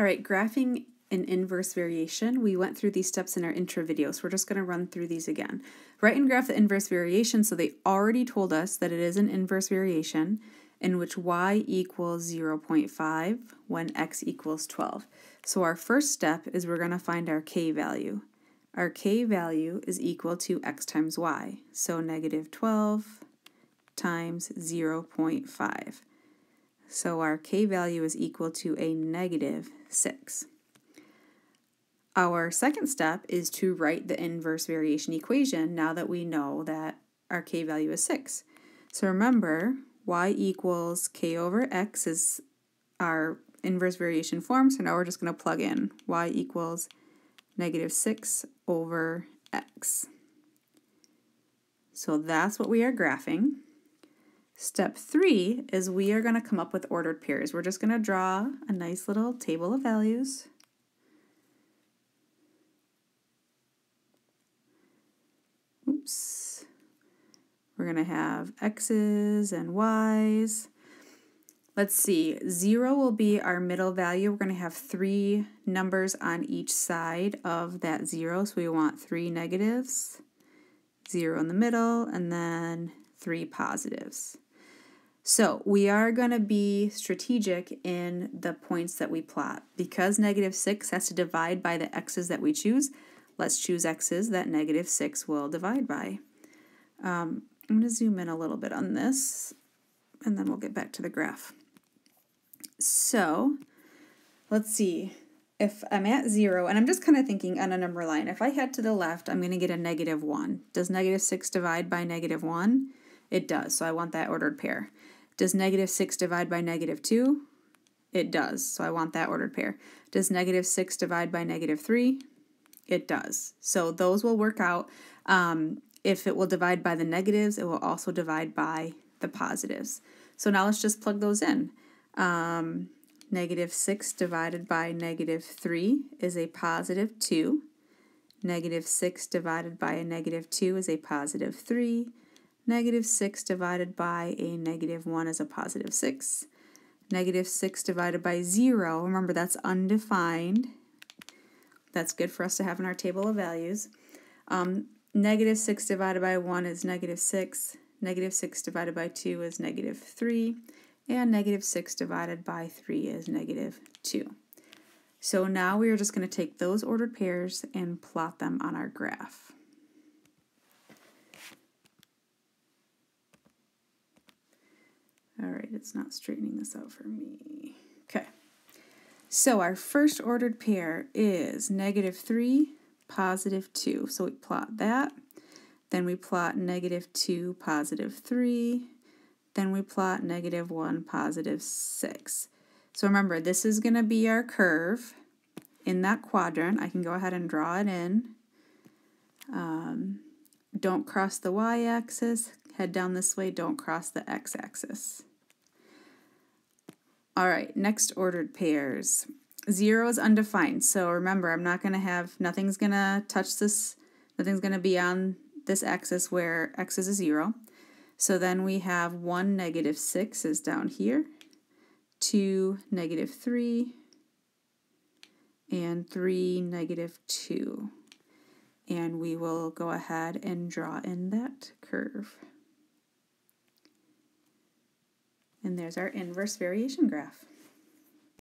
All right, graphing an inverse variation. We went through these steps in our intro video, so we're just going to run through these again. Write and graph the inverse variation, so they already told us that it is an inverse variation in which y equals 0.5 when x equals 12. So our first step is we're going to find our k value. Our k value is equal to x times y, so negative 12 times 0.5. So our k value is equal to a negative 6. Our second step is to write the inverse variation equation now that we know that our k value is 6. So remember, y equals k over x is our inverse variation form, so now we're just going to plug in y equals negative 6 over x. So that's what we are graphing. Step 3 is we are going to come up with ordered pairs. We're just going to draw a nice little table of values. Oops. We're going to have x's and y's. Let's see, 0 will be our middle value. We're going to have 3 numbers on each side of that 0, so we want 3 negatives, 0 in the middle, and then 3 positives. So we are going to be strategic in the points that we plot. Because negative 6 has to divide by the x's that we choose, let's choose x's that negative 6 will divide by. I'm going to zoom in a little bit on this, and then we'll get back to the graph. So let's see, if I'm at 0, and I'm just kind of thinking on a number line, if I head to the left, I'm going to get a negative 1. Does negative 6 divide by negative 1? It does, so I want that ordered pair. Does negative 6 divide by negative 2? It does, so I want that ordered pair. Does negative 6 divide by negative 3? It does. So those will work out. If it will divide by the negatives, it will also divide by the positives. So now let's just plug those in. Negative 6 divided by negative 3 is a positive 2. Negative 6 divided by a negative 2 is a positive 3. Negative 6 divided by a negative 1 is a positive 6. Negative 6 divided by 0, remember that's undefined. That's good for us to have in our table of values. Negative 6 divided by 1 is negative 6. Negative 6 divided by 2 is negative 3. And negative 6 divided by 3 is negative 2. So now we are just going to take those ordered pairs and plot them on our graph. All right, it's not straightening this out for me. Okay, so our first ordered pair is negative 3, positive 2. So we plot that. Then we plot negative 2, positive 3. Then we plot negative 1, positive 6. So remember, this is going to be our curve in that quadrant. I can go ahead and draw it in. Don't cross the y-axis. Head down this way. Don't cross the x-axis. All right, next ordered pairs. 0 is undefined. So remember, I'm not going to have, nothing's going to touch this. Nothing's going to be on this axis where x is a 0. So then we have 1, negative 6 is down here, 2, negative 3, and 3, negative 2. And we will go ahead and draw in that curve. And there's our inverse variation graph.